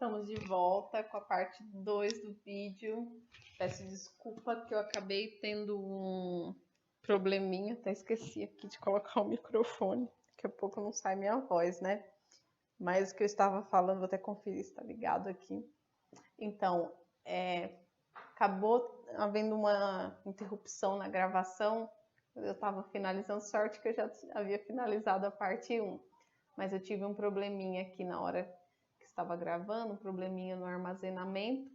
Estamos de volta com a parte 2 do vídeo. Peço desculpa que eu acabei tendo um probleminha, até esqueci aqui de colocar o microfone. Daqui a pouco não sai minha voz, né? Mas o que eu estava falando, vou até conferir se está ligado aqui. Então, acabou havendo uma interrupção na gravação. Eu estava finalizando, sorte que eu já havia finalizado a parte 1. Mas eu tive um probleminha aqui na hora que estava gravando, um probleminha no armazenamento.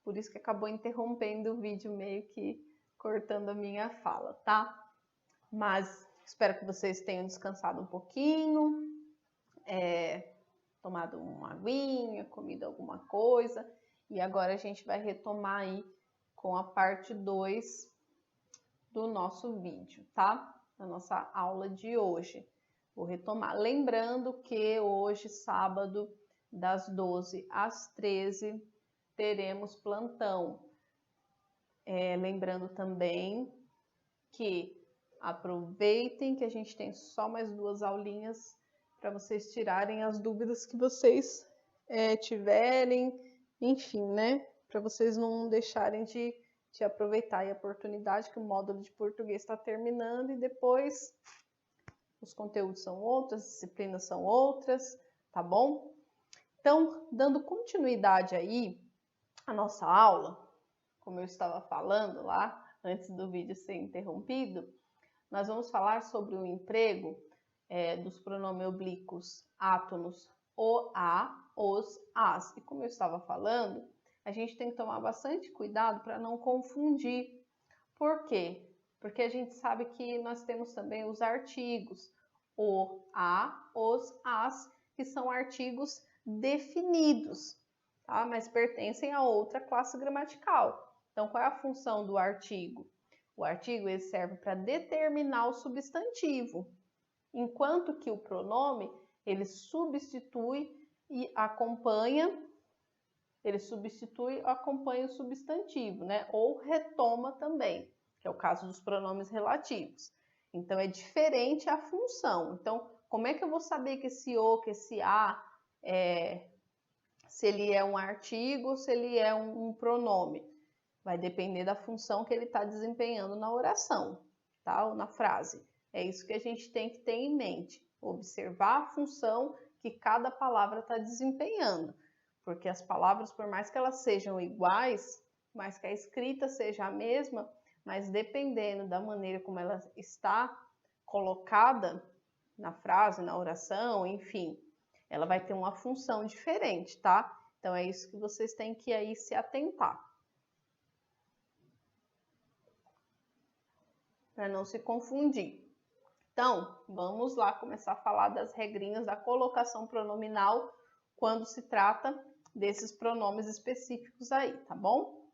Por isso que acabou interrompendo o vídeo, meio que cortando a minha fala, tá? Mas espero que vocês tenham descansado um pouquinho, tomado uma aguinha, comido alguma coisa. E agora a gente vai retomar aí com a parte 2 do nosso vídeo, tá? Da nossa aula de hoje. Vou retomar. Lembrando que hoje, sábado, das 12 às 13, teremos plantão. Lembrando também que aproveitem que a gente tem só mais 2 aulinhas para vocês tirarem as dúvidas que vocês tiverem, enfim, né? Para vocês não deixarem de aproveitar a oportunidade que o módulo de português está terminando e depois os conteúdos são outros, as disciplinas são outras, tá bom? Então, dando continuidade aí à nossa aula, como eu estava falando lá, antes do vídeo ser interrompido, nós vamos falar sobre o emprego dos pronomes oblíquos átonos, o, a, os, as. E como eu estava falando, a gente tem que tomar bastante cuidado para não confundir. Por quê? Porque a gente sabe que nós temos também os artigos, o, a, os, as, que são artigos definidos, tá? Mas pertencem a outra classe gramatical. Então, qual é a função do artigo? O artigo ele serve para determinar o substantivo, enquanto que o pronome ele substitui e acompanha o substantivo, né? Ou retoma também, que é o caso dos pronomes relativos. Então, é diferente a função. Então, como é que eu vou saber que esse o, que esse a, se ele é um artigo ou se ele é um pronome? Vai depender da função que ele está desempenhando na oração, tá? Ou na frase. É isso que a gente tem que ter em mente. Observar a função que cada palavra está desempenhando. Porque as palavras, por mais que elas sejam iguais, mais que a escrita seja a mesma, mas dependendo da maneira como ela está colocada na frase, na oração, enfim, ela vai ter uma função diferente, tá? Então, é isso que vocês têm que aí se atentar. Para não se confundir. Então, vamos lá começar a falar das regrinhas da colocação pronominal quando se trata desses pronomes específicos aí, tá bom?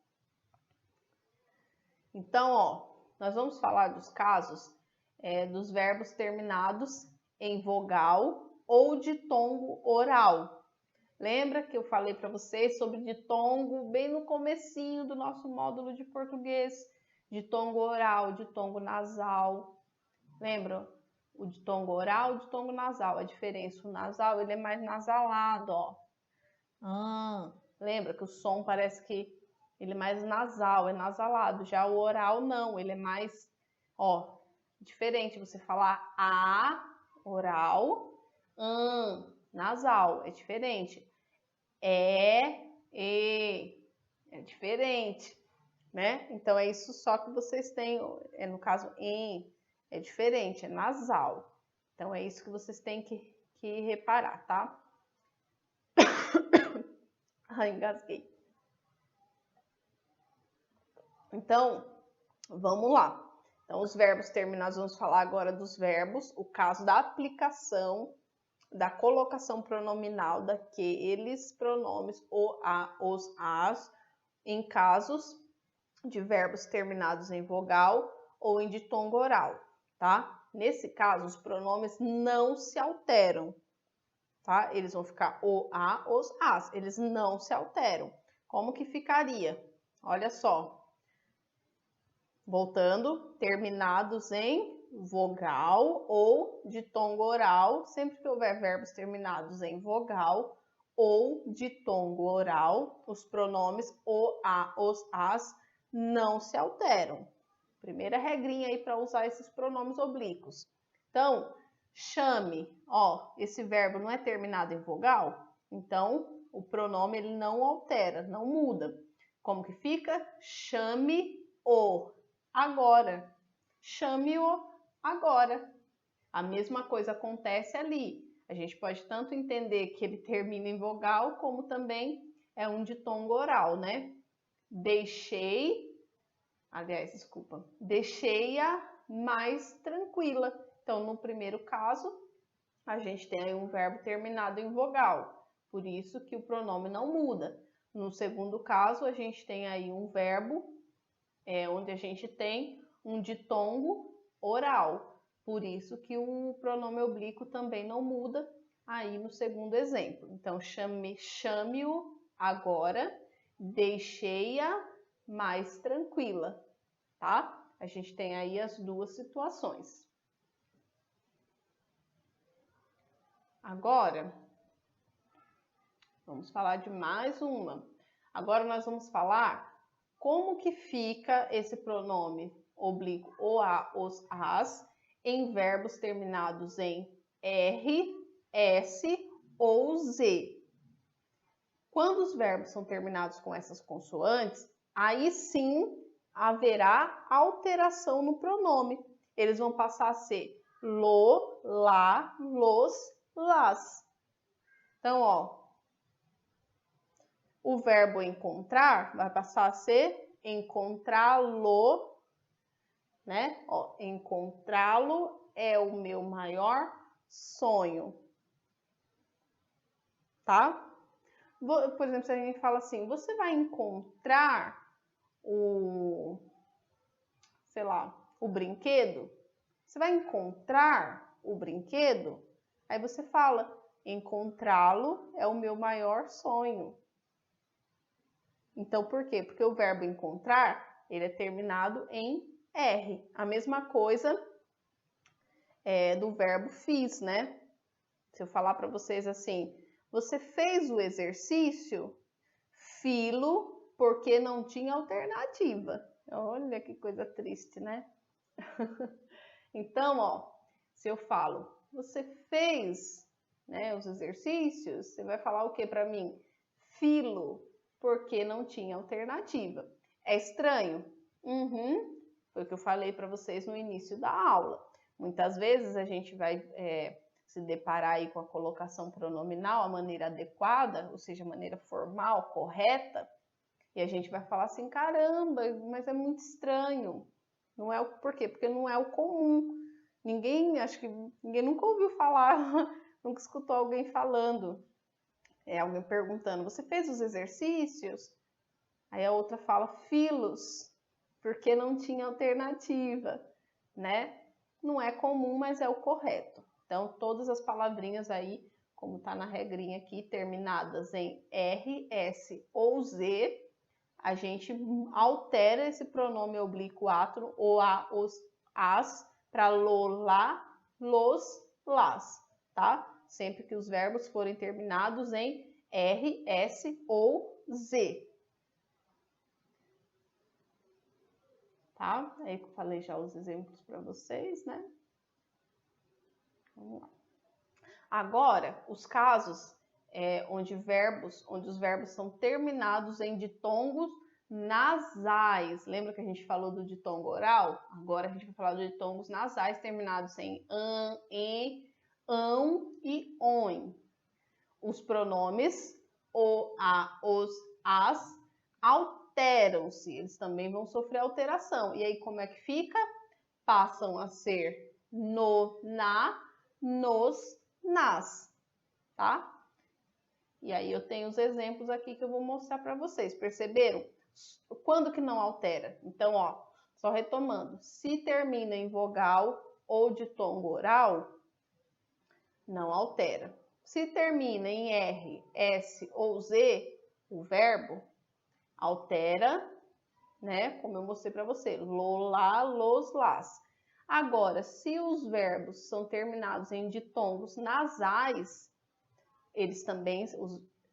Então, ó, nós vamos falar dos casos dos verbos terminados em vogal ou ditongo oral. Lembra que eu falei para vocês sobre ditongo bem no comecinho do nosso módulo de português? Ditongo oral, ditongo nasal. Lembra? O ditongo oral, o ditongo nasal. A diferença, o nasal, ele é mais nasalado, ó. Lembra que o som parece que ele é mais nasal, é nasalado. Já o oral não, ele é mais, ó, diferente. Você falar a, oral, nasal, é diferente. É diferente, né? Então, é isso só que vocês têm, no caso, é diferente, é nasal. Então, é isso que vocês têm que reparar, tá? Ai, engasguei. Então, vamos lá. Então, os verbos terminados, vamos falar agora dos verbos, o caso da aplicação, da colocação pronominal daqueles pronomes o, a, os, as, em casos de verbos terminados em vogal ou em ditongo oral, tá? Nesse caso, os pronomes não se alteram, tá? Eles vão ficar o, a, os, as. Eles não se alteram. Como que ficaria? Olha só. Voltando, terminados em vogal ou ditongo oral. Sempre que houver verbos terminados em vogal ou ditongo oral, os pronomes o, a, os, as não se alteram. Primeira regrinha aí para usar esses pronomes oblíquos. Então, chame, ó, esse verbo não é terminado em vogal, então o pronome ele não altera, não muda. Como que fica? Chame-o agora. Chame-o agora. A mesma coisa acontece ali. A gente pode tanto entender que ele termina em vogal, como também é um ditongo oral, né? Deixei-a mais tranquila. Então, no primeiro caso, a gente tem aí um verbo terminado em vogal, por isso que o pronome não muda. No segundo caso, a gente tem aí um verbo onde a gente tem um ditongo oral, por isso que o pronome oblíquo também não muda aí no segundo exemplo. Então, chame-o agora, deixei-a mais tranquila, tá? A gente tem aí as duas situações. Agora, vamos falar de mais uma. Agora nós vamos falar como que fica esse pronome oblíquo o, a, os, as em verbos terminados em R, S ou Z. Quando os verbos são terminados com essas consoantes, aí sim haverá alteração no pronome. Eles vão passar a ser lo, lá, los, las. Então, ó, o verbo encontrar vai passar a ser encontrá-lo, né? Ó, encontrá-lo é o meu maior sonho, tá? Por exemplo, se a gente fala assim, você vai encontrar o, sei lá, o brinquedo? Você vai encontrar o brinquedo? Aí você fala, encontrá-lo é o meu maior sonho. Então, por quê? Porque o verbo encontrar, ele é terminado em R. A mesma coisa do verbo fiz, né? Se eu falar para vocês assim, você fez o exercício? Filo, porque não tinha alternativa. Olha que coisa triste, né? Então, ó, se eu falo, você fez, né, os exercícios, você vai falar o que para mim? Filo, porque não tinha alternativa. É estranho? Foi o que eu falei para vocês no início da aula. Muitas vezes a gente vai se deparar aí com a colocação pronominal, a maneira adequada, ou seja, a maneira formal, correta, e a gente vai falar assim, caramba, mas é muito estranho. Não é por quê? Porque não é o comum. Acho que ninguém nunca ouviu falar, nunca escutou alguém falando. Alguém perguntando, você fez os exercícios? Aí a outra fala, filos, porque não tinha alternativa, né? Não é comum, mas é o correto. Então, todas as palavrinhas aí, como tá na regrinha aqui, terminadas em R, S ou Z, a gente altera esse pronome oblíquo átono, o, a, os, as, para lo, lá, los, las, tá? Sempre que os verbos forem terminados em R, S ou Z. Tá? Aí eu falei já os exemplos para vocês, né? Vamos lá. Agora, os casos onde os verbos são terminados em ditongos nasais. Lembra que a gente falou do ditongo oral? Agora a gente vai falar de ditongos nasais terminados em an, em, ão e on. Os pronomes o, a, os, as alteram-se. Eles também vão sofrer alteração. E aí como é que fica? Passam a ser no, na, nos, nas, tá? E aí eu tenho os exemplos aqui que eu vou mostrar para vocês. Perceberam? Quando que não altera? Então, ó, só retomando. Se termina em vogal ou ditongo oral, não altera. Se termina em R, S ou Z, o verbo, altera, né? Como eu mostrei para você. Lo, lá, los, las. Agora, se os verbos são terminados em ditongos nasais, eles também,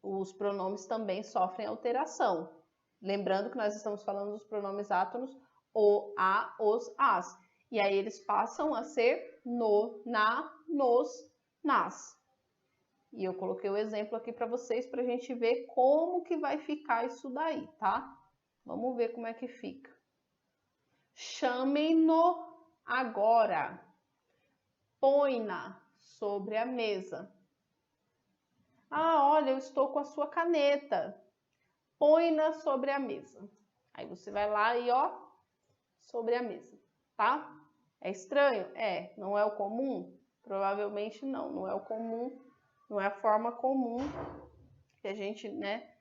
os pronomes também sofrem alteração. Lembrando que nós estamos falando dos pronomes átonos, o, a, os, as. E aí eles passam a ser no, na, nos, nas. E eu coloquei o exemplo aqui para vocês, para a gente ver como que vai ficar isso daí, tá? Vamos ver como é que fica. Chamem-no agora. Põe-na sobre a mesa. Ah, olha, eu estou com a sua caneta. Põe-na sobre a mesa. Aí você vai lá e ó, sobre a mesa, tá? É estranho? É. Não é o comum? Provavelmente não. Não é o comum, não é a forma comum que a gente, né,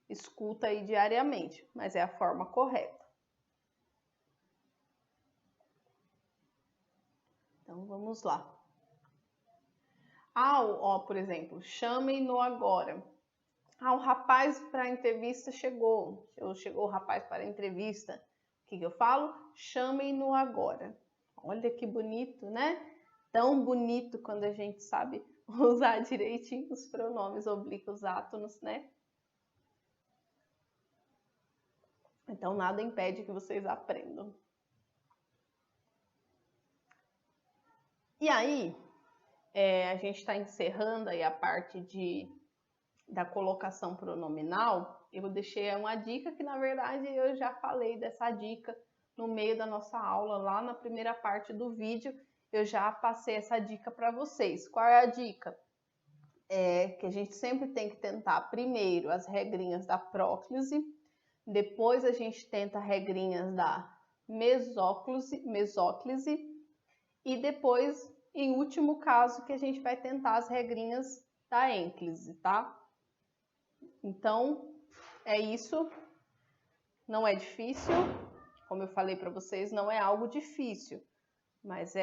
escuta aí diariamente, mas é a forma correta. Então vamos lá. Ah, ó, por exemplo, chamem-no agora. Ah, o rapaz para a entrevista chegou. Chegou o rapaz para a entrevista. O que eu falo? Chamem-no agora. Olha que bonito, né? Tão bonito quando a gente sabe usar direitinho os pronomes oblíquos átonos, né? Então, nada impede que vocês aprendam. E aí, a gente está encerrando aí a parte da colocação pronominal. Eu deixei uma dica que, na verdade, eu já falei dessa dica no meio da nossa aula, lá na primeira parte do vídeo. Eu já passei essa dica para vocês. Qual é a dica? É que a gente sempre tem que tentar primeiro as regrinhas da próclise, depois a gente tenta regrinhas da mesóclise, e depois, em último caso, que a gente vai tentar as regrinhas da ênclise, tá? Então, é isso. Não é difícil, como eu falei para vocês, não é algo difícil, mas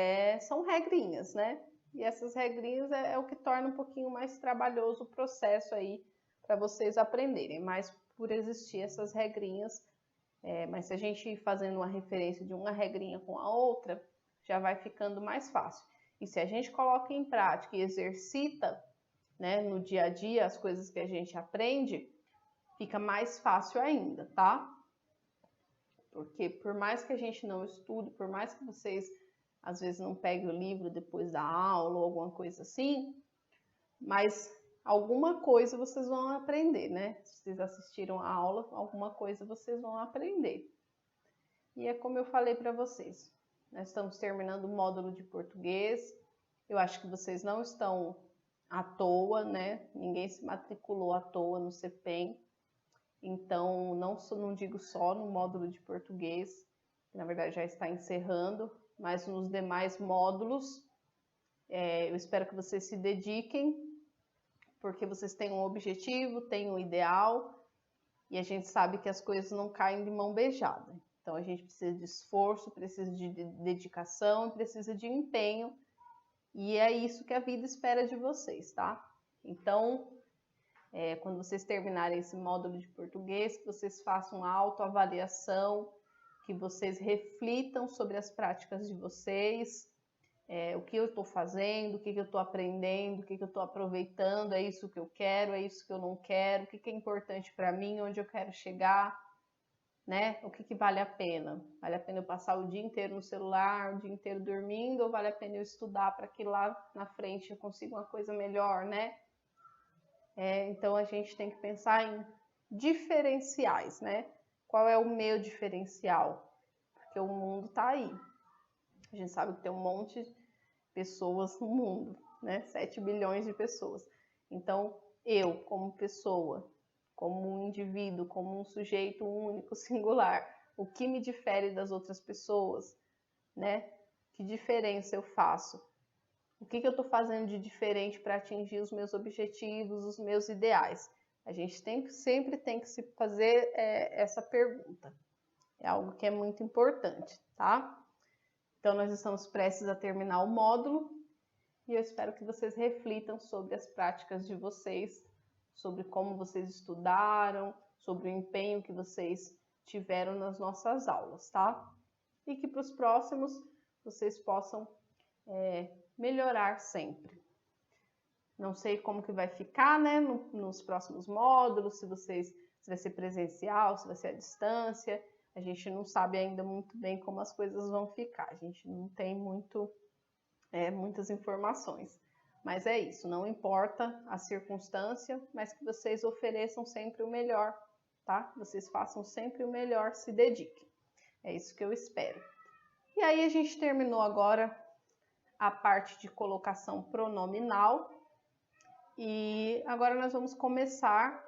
são regrinhas, né? E essas regrinhas é o que torna um pouquinho mais trabalhoso o processo aí para vocês aprenderem, mas por existir essas regrinhas, mas se a gente ir fazendo uma referência de uma regrinha com a outra, já vai ficando mais fácil. E se a gente coloca em prática e exercita, né, no dia a dia as coisas que a gente aprende, fica mais fácil ainda, tá? Porque por mais que a gente não estude, por mais que vocês às vezes não peguem o livro depois da aula ou alguma coisa assim, mas alguma coisa vocês vão aprender, né? Se vocês assistiram a aula, alguma coisa vocês vão aprender. E é como eu falei para vocês, nós estamos terminando o módulo de português. Eu acho que vocês não estão à toa, né? Ninguém se matriculou à toa no CPEM. Então, não digo só no módulo de português, que na verdade já está encerrando, mas nos demais módulos, eu espero que vocês se dediquem, porque vocês têm um objetivo, têm um ideal, e a gente sabe que as coisas não caem de mão beijada. Então, a gente precisa de esforço, precisa de dedicação, precisa de empenho, e é isso que a vida espera de vocês, tá? Então, quando vocês terminarem esse módulo de português, que vocês façam uma autoavaliação, que vocês reflitam sobre as práticas de vocês, o que eu estou fazendo, o que eu estou aprendendo, o que eu estou aproveitando, é isso que eu quero, é isso que eu não quero, o que é importante para mim, onde eu quero chegar, né? O que vale a pena? Vale a pena eu passar o dia inteiro no celular, o dia inteiro dormindo, ou vale a pena eu estudar para que lá na frente eu consiga uma coisa melhor, né? Então a gente tem que pensar em diferenciais, né? Qual é o meu diferencial? Porque o mundo está aí. A gente sabe que tem um monte de pessoas no mundo, né? 7 bilhões de pessoas. Então, eu, como pessoa, como um indivíduo, como um sujeito único, singular, o que me difere das outras pessoas, né? Que diferença eu faço? O que eu estou fazendo de diferente para atingir os meus objetivos, os meus ideais? A gente sempre tem que se fazer essa pergunta. É algo que é muito importante, tá? Então, nós estamos prestes a terminar o módulo e eu espero que vocês reflitam sobre as práticas de vocês, sobre como vocês estudaram, sobre o empenho que vocês tiveram nas nossas aulas, tá? E que para os próximos vocês possam melhorar sempre. Não sei como que vai ficar, né, nos próximos módulos, se vai ser presencial, se vai ser à distância. A gente não sabe ainda muito bem como as coisas vão ficar. A gente não tem muitas informações. Mas é isso, não importa a circunstância, mas que vocês ofereçam sempre o melhor, tá? Vocês façam sempre o melhor, se dediquem. É isso que eu espero. E aí a gente terminou agora a parte de colocação pronominal. E agora nós vamos começar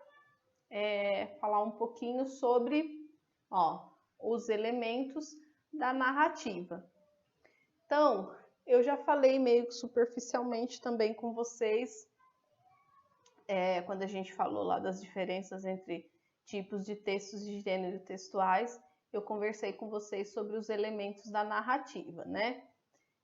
a falar um pouquinho sobre os elementos da narrativa. Então, eu já falei meio que superficialmente também com vocês, quando a gente falou lá das diferenças entre tipos de textos de gênero textuais, eu conversei com vocês sobre os elementos da narrativa, né?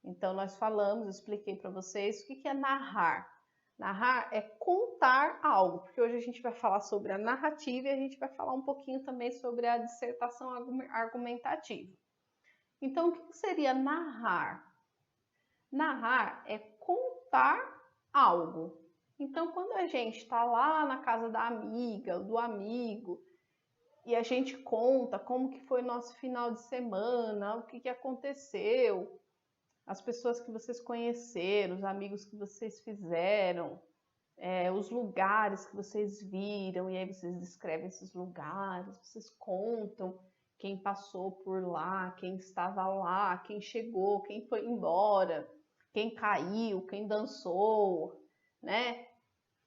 Então, nós falamos, eu expliquei para vocês o que é narrar. Narrar é contar algo, porque hoje a gente vai falar sobre a narrativa e a gente vai falar um pouquinho também sobre a dissertação argumentativa. Então, o que seria narrar? Narrar é contar algo. Então, quando a gente está lá na casa da amiga, do amigo, e a gente conta como que foi nosso final de semana, o que aconteceu, as pessoas que vocês conheceram, os amigos que vocês fizeram, os lugares que vocês viram, e aí vocês descrevem esses lugares, vocês contam quem passou por lá, quem estava lá, quem chegou, quem foi embora, quem caiu, quem dançou, né?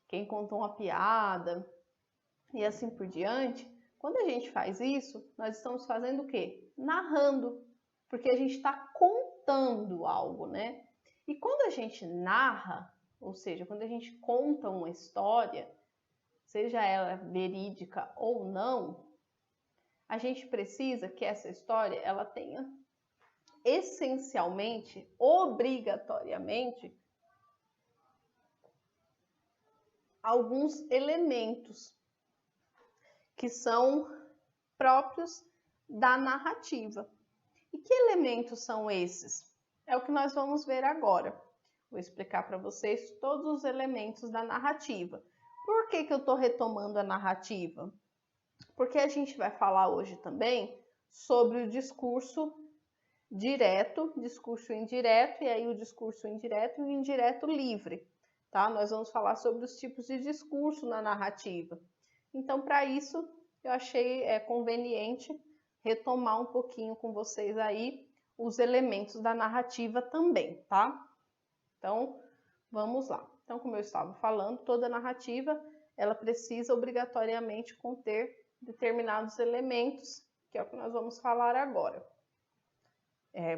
Quem contou uma piada, e assim por diante. Quando a gente faz isso, nós estamos fazendo o quê? Narrando, porque a gente está contando algo, né? E quando a gente narra, ou seja, quando a gente conta uma história, seja ela verídica ou não, a gente precisa que essa história ela tenha essencialmente, obrigatoriamente, alguns elementos que são próprios da narrativa. E que elementos são esses? É o que nós vamos ver agora. Vou explicar para vocês todos os elementos da narrativa. Por que eu estou retomando a narrativa? Porque a gente vai falar hoje também sobre o discurso direto, discurso indireto, e aí o discurso indireto e o indireto livre. Tá? Nós vamos falar sobre os tipos de discurso na narrativa. Então, para isso, eu achei conveniente retomar um pouquinho com vocês aí os elementos da narrativa também, tá? Então, vamos lá. Então, como eu estava falando, toda narrativa, ela precisa obrigatoriamente conter determinados elementos, que é o que nós vamos falar agora.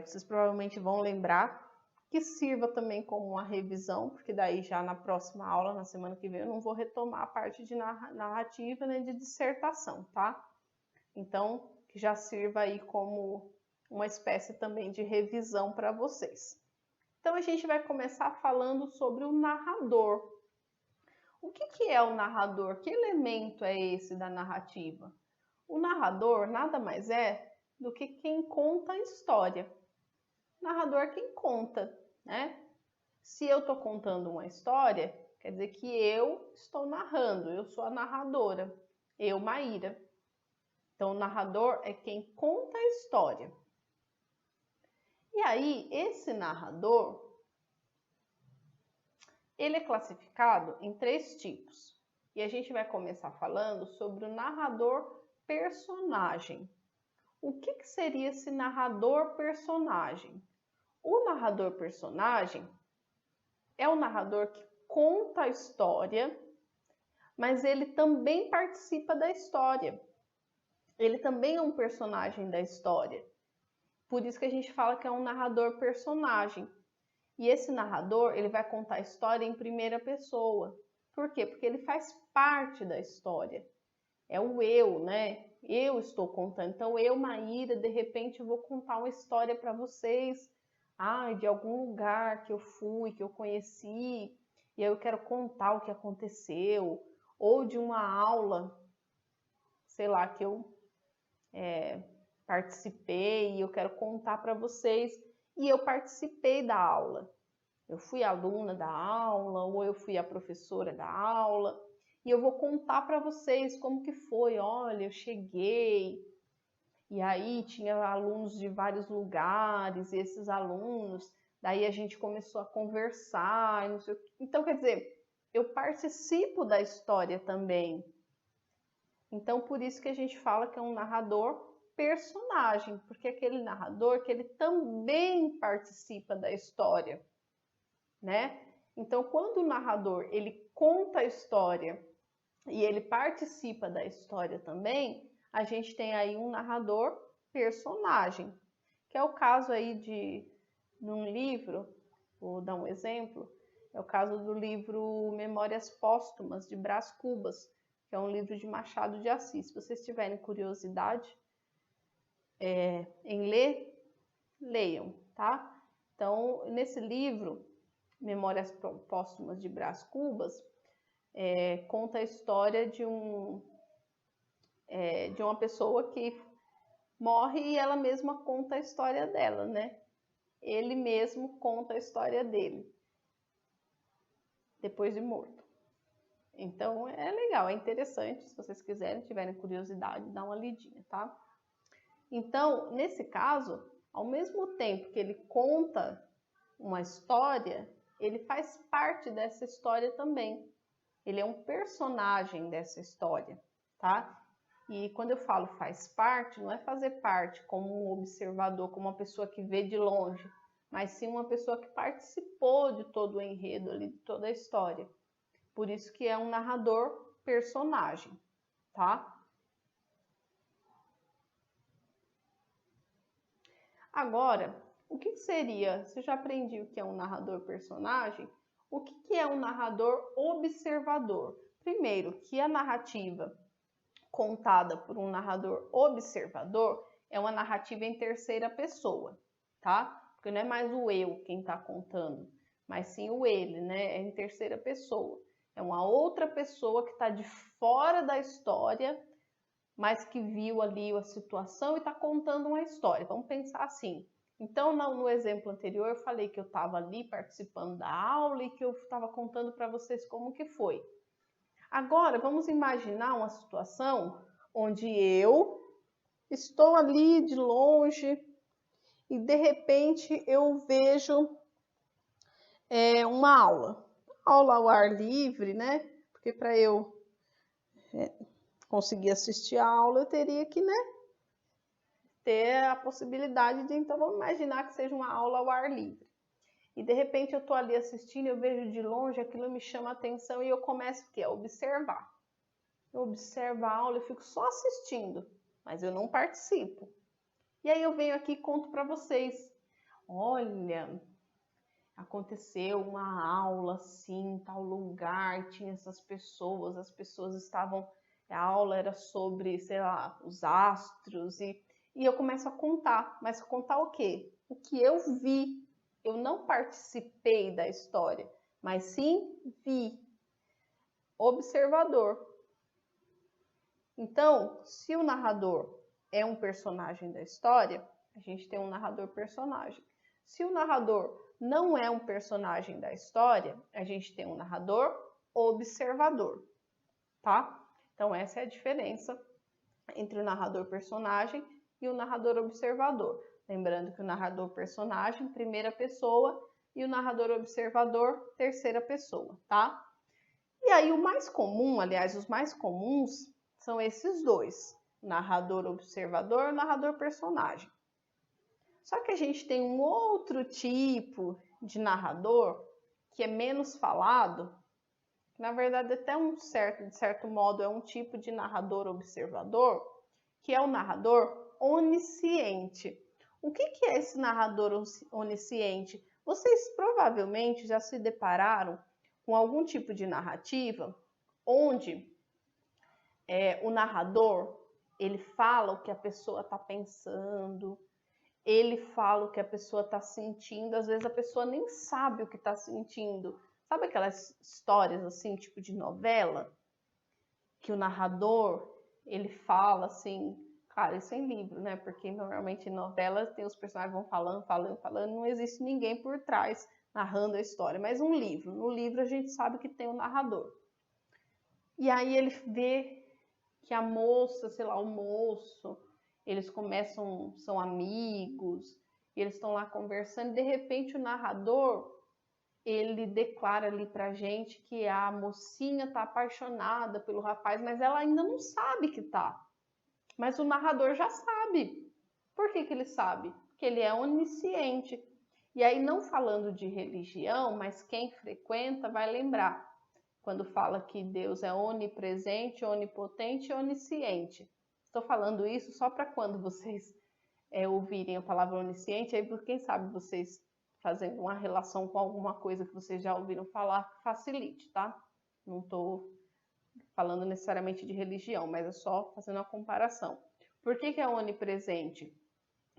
Vocês provavelmente vão lembrar que sirva também como uma revisão, porque daí já na próxima aula, na semana que vem, eu não vou retomar a parte de narrativa nem de dissertação, tá? Então, que já sirva aí como uma espécie também de revisão para vocês. Então, a gente vai começar falando sobre o narrador. O que é o narrador? Que elemento é esse da narrativa? O narrador nada mais é do que quem conta a história. O narrador é quem conta, né? Se eu estou contando uma história, quer dizer que eu estou narrando, eu sou a narradora, eu, Maíra. Então, o narrador é quem conta a história. E aí, esse narrador, ele é classificado em 3 tipos. E a gente vai começar falando sobre o narrador personagem. O que seria esse narrador personagem? O narrador personagem é o narrador que conta a história, mas ele também participa da história. Ele também é um personagem da história. Por isso que a gente fala que é um narrador personagem. E esse narrador, ele vai contar a história em primeira pessoa. Por quê? Porque ele faz parte da história. É o eu, né? Eu estou contando. Então, eu, Maíra, de repente, eu vou contar uma história para vocês. De algum lugar que eu fui, que eu conheci. E aí eu quero contar o que aconteceu. Ou de uma aula, sei lá, que eu participei e eu quero contar para vocês. E eu participei da aula. Eu fui aluna da aula ou eu fui a professora da aula e eu vou contar para vocês como que foi. Olha, eu cheguei e aí tinha alunos de vários lugares e esses alunos, daí a gente começou a conversar, e não sei o quê. Então, quer dizer, eu participo da história também. Então, por isso que a gente fala que é um narrador personagem, porque é aquele narrador que ele também participa da história, né? Então, quando o narrador ele conta a história e ele participa da história também, a gente tem aí um narrador personagem, que é o caso aí de num livro, vou dar um exemplo, é o caso do livro Memórias Póstumas de Brás Cubas, que é um livro de Machado de Assis. Se vocês tiverem curiosidade em ler, leiam, tá? Então, nesse livro, Memórias Póstumas de Brás Cubas, conta a história de uma pessoa que morre e ela mesma conta a história dela, né? Ele mesmo conta a história dele, depois de morto. Então, é legal, é interessante, se vocês quiserem, tiverem curiosidade, dá uma lidinha, tá? Então, nesse caso, ao mesmo tempo que ele conta uma história, ele faz parte dessa história também. Ele é um personagem dessa história, tá? E quando eu falo faz parte, não é fazer parte como um observador, como uma pessoa que vê de longe, mas sim uma pessoa que participou de todo o enredo ali, de toda a história. Por isso que é um narrador personagem, tá? Agora, o que seria, você já aprendeu o que é um narrador personagem? O que é um narrador observador? Primeiro, que a narrativa contada por um narrador observador é uma narrativa em terceira pessoa, tá? Porque não é mais o eu quem está contando, mas sim o ele, né? É em terceira pessoa. É uma outra pessoa que está de fora da história, mas que viu ali a situação e está contando uma história. Vamos pensar assim. Então, no exemplo anterior, eu falei que eu estava ali participando da aula e que eu estava contando para vocês como que foi. Agora, vamos imaginar uma situação onde eu estou ali de longe e, de repente, eu vejo uma aula ao ar livre, né? Porque para eu conseguir assistir a aula, eu teria que, né, ter a possibilidade de, então, vamos imaginar que seja uma aula ao ar livre. E, de repente, eu estou ali assistindo, eu vejo de longe, aquilo me chama a atenção e eu começo o quê? A observar. Eu observo a aula, eu fico só assistindo, mas eu não participo. E aí eu venho aqui e conto para vocês. Olha, aconteceu uma aula assim, em tal lugar, tinha essas pessoas, as pessoas estavam... A aula era sobre, sei lá, os astros e eu começo a contar. Mas contar o quê? O que eu vi. Eu não participei da história, mas sim vi. Observador. Então, se o narrador é um personagem da história, a gente tem um narrador personagem. Se o narrador não é um personagem da história, a gente tem um narrador observador, tá? Então, essa é a diferença entre o narrador personagem e o narrador observador. Lembrando que o narrador personagem, primeira pessoa, e o narrador observador, terceira pessoa, tá? E aí, o mais comum, aliás, os mais comuns são esses dois, narrador observador e narrador personagem. Só que a gente tem um outro tipo de narrador que é menos falado, na verdade até de certo modo é um tipo de narrador observador, que é o narrador onisciente. O que é esse narrador onisciente? Vocês provavelmente já se depararam com algum tipo de narrativa onde o narrador, ele fala o que a pessoa está pensando, ele fala o que a pessoa está sentindo, às vezes a pessoa nem sabe o que está sentindo. Sabe aquelas histórias assim, tipo de novela? Que o narrador, ele fala assim, claro, isso é em livro, né? Porque normalmente em novelas tem os personagens vão falando, não existe ninguém por trás narrando a história, mas um livro. No livro a gente sabe que tem o narrador. E aí ele vê que a moça, sei lá, o moço, eles são amigos, e eles estão lá conversando, e de repente o narrador, ele declara ali pra gente que a mocinha tá apaixonada pelo rapaz, mas ela ainda não sabe que tá. Mas o narrador já sabe. Por que ele sabe? Porque ele é onisciente. E aí, não falando de religião, mas quem frequenta vai lembrar quando fala que Deus é onipresente, onipotente e onisciente. Estou falando isso só para quando vocês ouvirem a palavra onisciente, aí por quem sabe vocês fazendo uma relação com alguma coisa que vocês já ouviram falar, facilite, tá? Não estou falando necessariamente de religião, mas é só fazendo uma comparação. Por que é onipresente?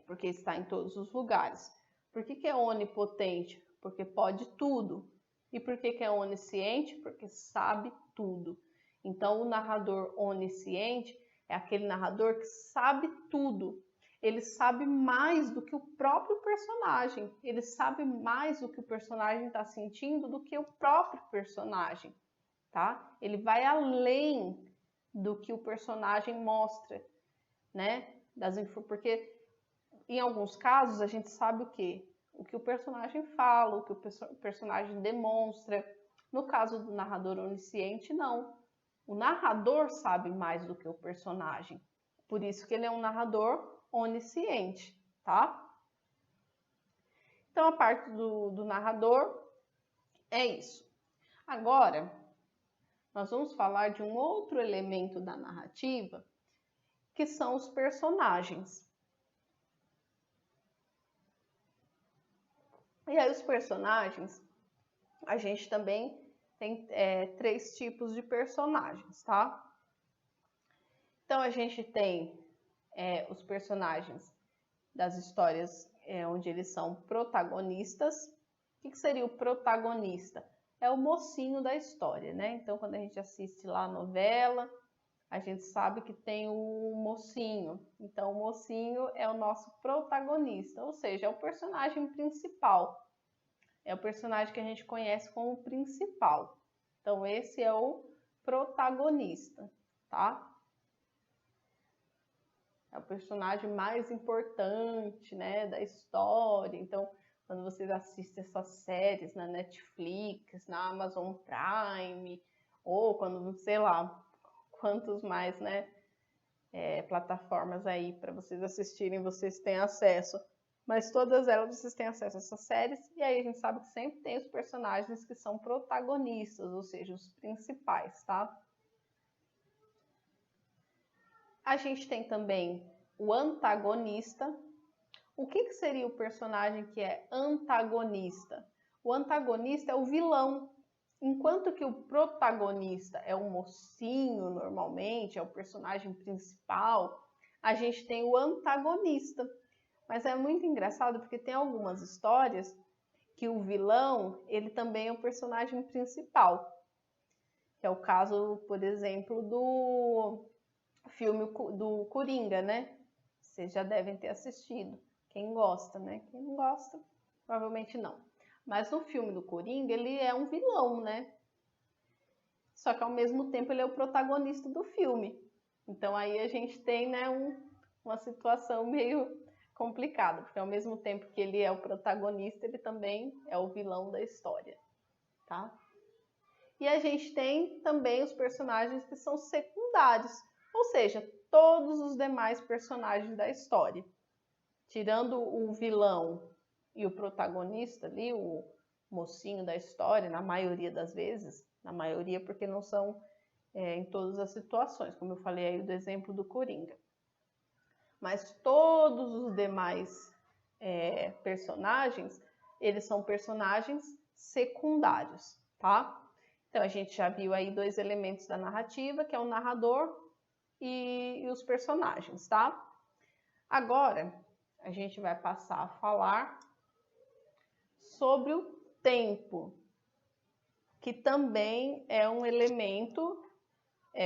Porque está em todos os lugares. Por que é onipotente? Porque pode tudo. E por que é onisciente? Porque sabe tudo. Então, o narrador onisciente é aquele narrador que sabe tudo. Ele sabe mais do que o próprio personagem. Ele sabe mais do que o personagem está sentindo do que o próprio personagem, tá? Ele vai além do que o personagem mostra, né? Porque em alguns casos a gente sabe o quê? O que o personagem fala, o que o personagem demonstra. No caso do narrador onisciente, não. O narrador sabe mais do que o personagem. Por isso que ele é um narrador onisciente, tá? Então, a parte do narrador é isso. Agora, nós vamos falar de um outro elemento da narrativa, que são os personagens. E aí, os personagens, a gente também tem 3 tipos de personagens, tá? Então, a gente tem os personagens das histórias onde eles são protagonistas. O que seria o protagonista? É o mocinho da história, né? Então, quando a gente assiste lá a novela, a gente sabe que tem o mocinho. Então, o mocinho é o nosso protagonista, ou seja, é o personagem principal. É o personagem que a gente conhece como principal. Então, esse é o protagonista, tá? É o personagem mais importante, né, da história. Então, quando vocês assistem essas séries na Netflix, na Amazon Prime, ou quando, sei lá, quantos mais, né, plataformas aí para vocês assistirem, vocês têm acesso. Mas todas elas vocês têm acesso a essas séries, e aí a gente sabe que sempre tem os personagens que são protagonistas, ou seja, os principais, tá? A gente tem também o antagonista. O que seria o personagem que é antagonista? O antagonista é o vilão. Enquanto que o protagonista é o mocinho, normalmente, é o personagem principal, a gente tem o antagonista. Mas é muito engraçado porque tem algumas histórias que o vilão, ele também é o personagem principal. Que é o caso, por exemplo, do filme do Coringa, né? Vocês já devem ter assistido. Quem gosta, né? Quem não gosta, provavelmente não. Mas no filme do Coringa, ele é um vilão, né? Só que ao mesmo tempo ele é o protagonista do filme. Então aí a gente tem, né, uma situação meio complicada, porque ao mesmo tempo que ele é o protagonista, ele também é o vilão da história, tá? E a gente tem também os personagens que são secundários, ou seja, todos os demais personagens da história. Tirando o vilão e o protagonista ali, o mocinho da história, na maioria das vezes, na maioria porque não são em todas as situações, como eu falei aí do exemplo do Coringa. Mas todos os demais personagens, eles são personagens secundários, tá? Então, a gente já viu aí 2 elementos da narrativa, que é o narrador e os personagens, tá? Agora, a gente vai passar a falar sobre o tempo, que também é um elemento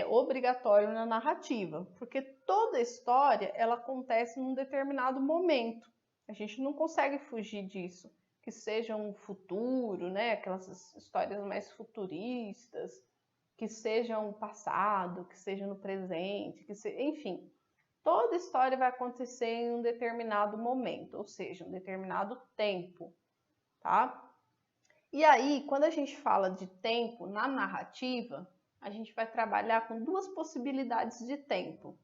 obrigatório na narrativa, porque toda história ela acontece num determinado momento. A gente não consegue fugir disso. que sejam um futuro, né? Aquelas histórias mais futuristas, que sejam no passado, que sejam no presente, enfim, toda história vai acontecer em um determinado momento, ou seja, um determinado tempo, tá? E aí, quando a gente fala de tempo na narrativa, a gente vai trabalhar com duas possibilidades de tempo.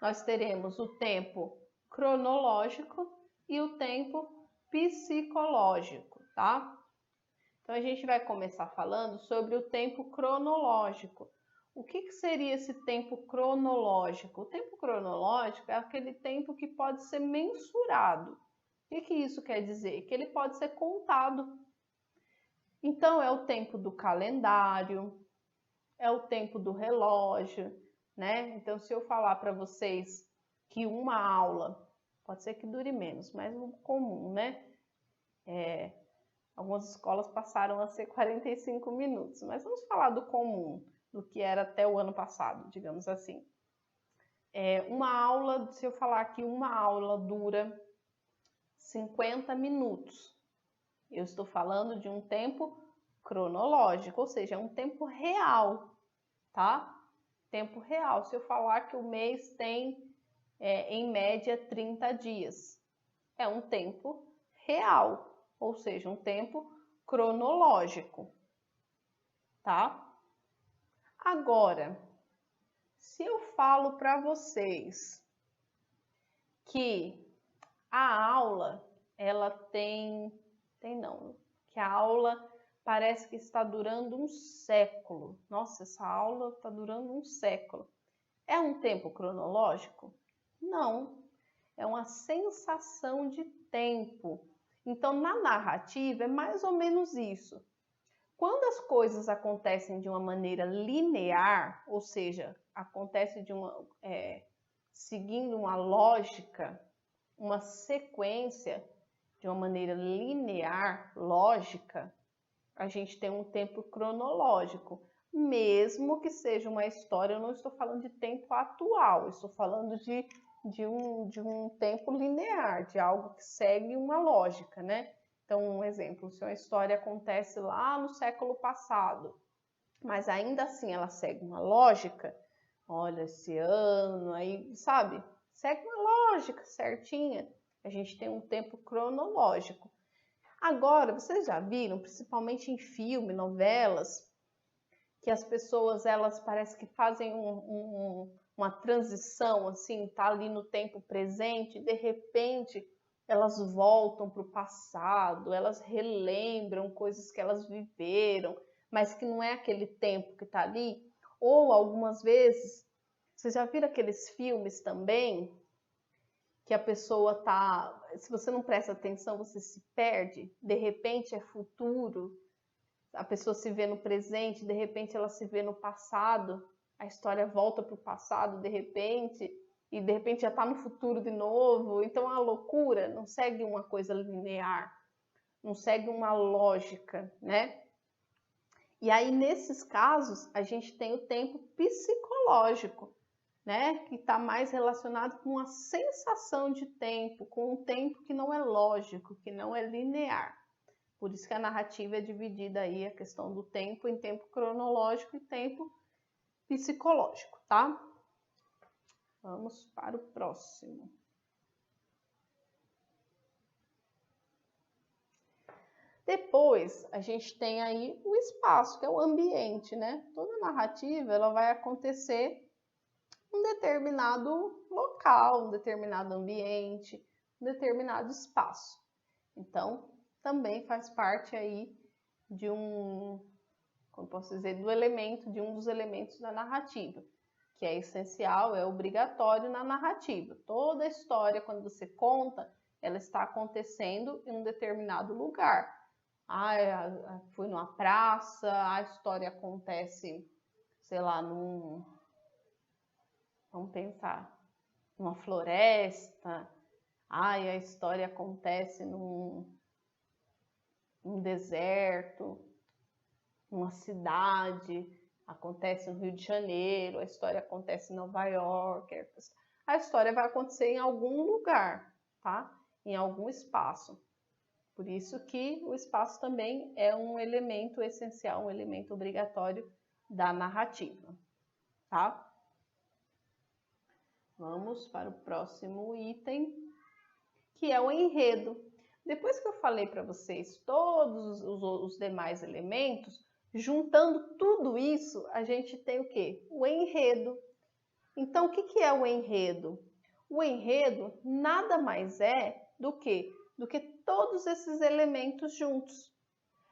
Nós teremos o tempo cronológico e o tempo psicológico, tá? Então a gente vai começar falando sobre o tempo cronológico. O que seria esse tempo cronológico? O tempo cronológico é aquele tempo que pode ser mensurado. O que isso quer dizer? Que ele pode ser contado. Então é o tempo do calendário, é o tempo do relógio, né? Então se eu falar para vocês que uma aula, pode ser que dure menos, mas o comum, né? Algumas escolas passaram a ser 45 minutos, mas vamos falar do comum, do que era até o ano passado, digamos assim. Uma aula, se eu falar que uma aula dura 50 minutos, eu estou falando de um tempo cronológico, ou seja, é um tempo real, tá? Tempo real. Se eu falar que o mês tem, em média, 30 dias, é um tempo real, ou seja, um tempo cronológico, tá? Agora, se eu falo para vocês que a aula, ela que a aula parece que está durando um século. Nossa, essa aula está durando um século. É um tempo cronológico? Não, é uma sensação de tempo. Então, na narrativa, é mais ou menos isso. Quando as coisas acontecem de uma maneira linear, ou seja, acontece seguindo uma lógica, uma sequência de uma maneira linear, lógica, a gente tem um tempo cronológico. Mesmo que seja uma história, eu não estou falando de tempo atual, eu estou falando de um tempo linear, de algo que segue uma lógica, né? Então, um exemplo, se uma história acontece lá no século passado, mas ainda assim ela segue uma lógica, olha, esse ano, aí, sabe? Segue uma lógica certinha. A gente tem um tempo cronológico. Agora, vocês já viram, principalmente em filme, novelas, que as pessoas, elas parece que fazem uma transição, assim, tá ali no tempo presente, de repente elas voltam para o passado, elas relembram coisas que elas viveram, mas que não é aquele tempo que está ali. Ou algumas vezes, vocês já viram aqueles filmes também, que a pessoa tá, se você não presta atenção, você se perde, de repente é futuro, a pessoa se vê no presente, de repente ela se vê no passado, a história volta para o passado de repente, e de repente já está no futuro de novo. Então a loucura não segue uma coisa linear, não segue uma lógica, né? E aí nesses casos a gente tem o tempo psicológico, né? Que está mais relacionado com a sensação de tempo, com um tempo que não é lógico, que não é linear. Por isso que a narrativa é dividida aí, a questão do tempo em tempo cronológico e tempo psicológico, tá? Vamos para o próximo. Depois, a gente tem aí o espaço, que é o ambiente, né? Toda narrativa, ela vai acontecer em um determinado local, um determinado ambiente, um determinado espaço. Então, também faz parte aí de como posso dizer, de um dos elementos da narrativa, que é essencial, é obrigatório na narrativa. Toda história, quando você conta, ela está acontecendo em um determinado lugar. Fui numa praça, a história acontece, sei lá, vamos pensar, numa floresta, a história acontece num deserto, numa cidade, acontece no Rio de Janeiro, a história acontece em Nova York, a história vai acontecer em algum lugar, tá? Em algum espaço. Por isso que o espaço também é um elemento essencial, um elemento obrigatório da narrativa, tá? Vamos para o próximo item, que é o enredo. Depois que eu falei para vocês todos os demais elementos, juntando tudo isso, a gente tem o quê? O enredo. Então, o que é o enredo? O enredo nada mais é do que todos esses elementos juntos.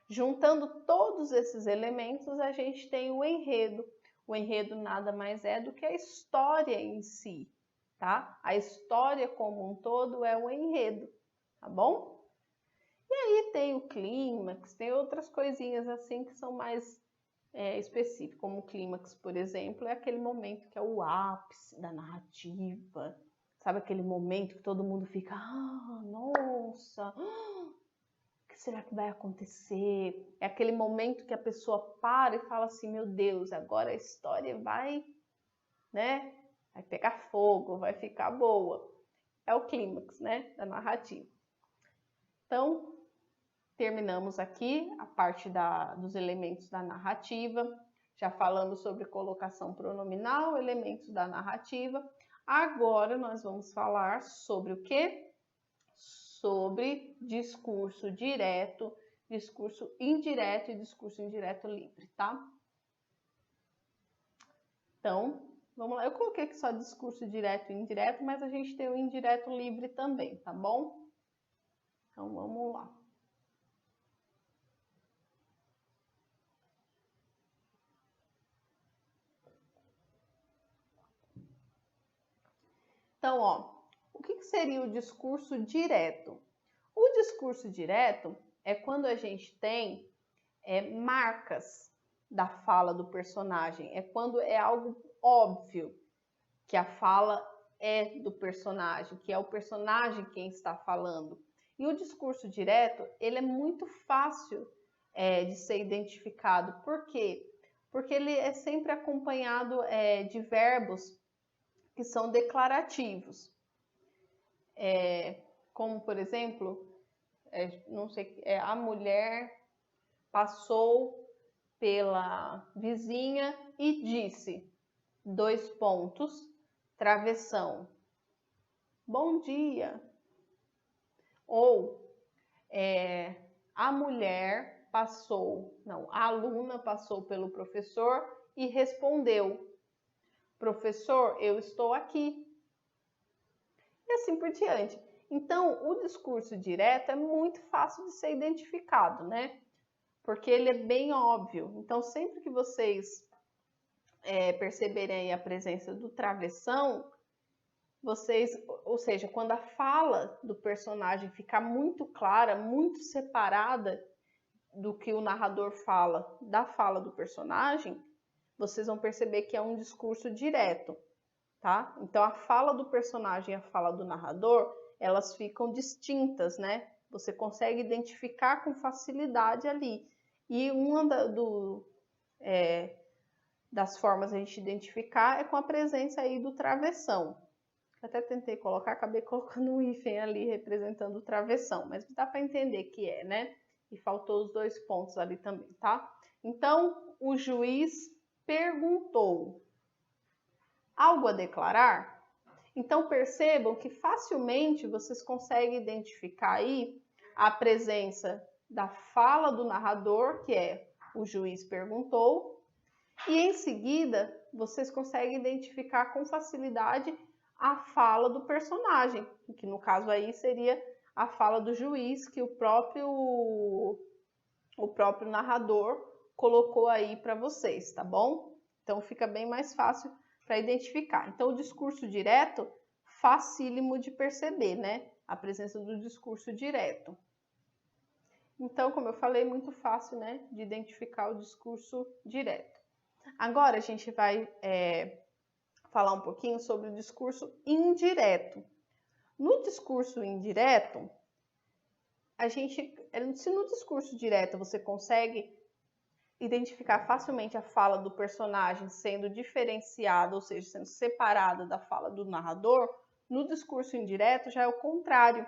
Juntando todos esses elementos, a gente tem o enredo. O enredo nada mais é do que a história em si, tá? A história como um todo é o enredo, tá bom? E aí tem o clímax, tem outras coisinhas assim que são mais específicas, como o clímax, por exemplo, é aquele momento que é o ápice da narrativa. Sabe aquele momento que todo mundo fica, nossa, o que será que vai acontecer? É aquele momento que a pessoa para e fala assim, meu Deus, agora a história vai, né? Vai pegar fogo, vai ficar boa. É o clímax, né, da narrativa. Então, terminamos aqui a parte dos elementos da narrativa. Já falamos sobre colocação pronominal, elementos da narrativa. Agora nós vamos falar sobre o quê? Sobre discurso direto, discurso indireto e discurso indireto livre, tá? Então, vamos lá. Eu coloquei aqui só discurso direto e indireto, mas a gente tem o indireto livre também, tá bom? Então, vamos lá. Então, ó, o que seria o discurso direto? O discurso direto é quando a gente tem marcas da fala do personagem, é quando é algo óbvio que a fala é do personagem, que é o personagem quem está falando. E o discurso direto, ele é muito fácil de ser identificado. Por quê? Porque ele é sempre acompanhado de verbos que são declarativos. Como, por exemplo, não sei, a mulher passou pela vizinha e disse, : travessão, bom dia. Ou a mulher passou, não, a aluna passou pelo professor e respondeu, professor, eu estou aqui. E assim por diante. Então, o discurso direto é muito fácil de ser identificado, né? Porque ele é bem óbvio. Então, sempre que vocês perceberem aí a presença do travessão, vocês, ou seja, quando a fala do personagem ficar muito clara, muito separada do que o narrador fala, da fala do personagem, vocês vão perceber que é um discurso direto, tá? Então, a fala do personagem e a fala do narrador, elas ficam distintas, né? Você consegue identificar com facilidade ali. E uma das formas de a gente identificar é com a presença aí do travessão. Eu até tentei colocar, acabei colocando um hífen ali representando o travessão, mas dá para entender que é, né? E faltou os 2 pontos ali também, tá? Então, o juiz perguntou: algo a declarar? Então, percebam que facilmente vocês conseguem identificar aí a presença da fala do narrador, que é o juiz perguntou, e em seguida vocês conseguem identificar com facilidade a fala do personagem, que no caso aí seria a fala do juiz que o próprio narrador colocou aí para vocês, tá bom? Então fica bem mais fácil para identificar. Então, o discurso direto, facílimo de perceber, né? A presença do discurso direto. Então, como eu falei, muito fácil, né, de identificar o discurso direto. Agora, a gente vai falar um pouquinho sobre o discurso indireto. No discurso indireto, se no discurso direto você consegue identificar facilmente a fala do personagem sendo diferenciada, ou seja, sendo separada da fala do narrador, no discurso indireto já é o contrário.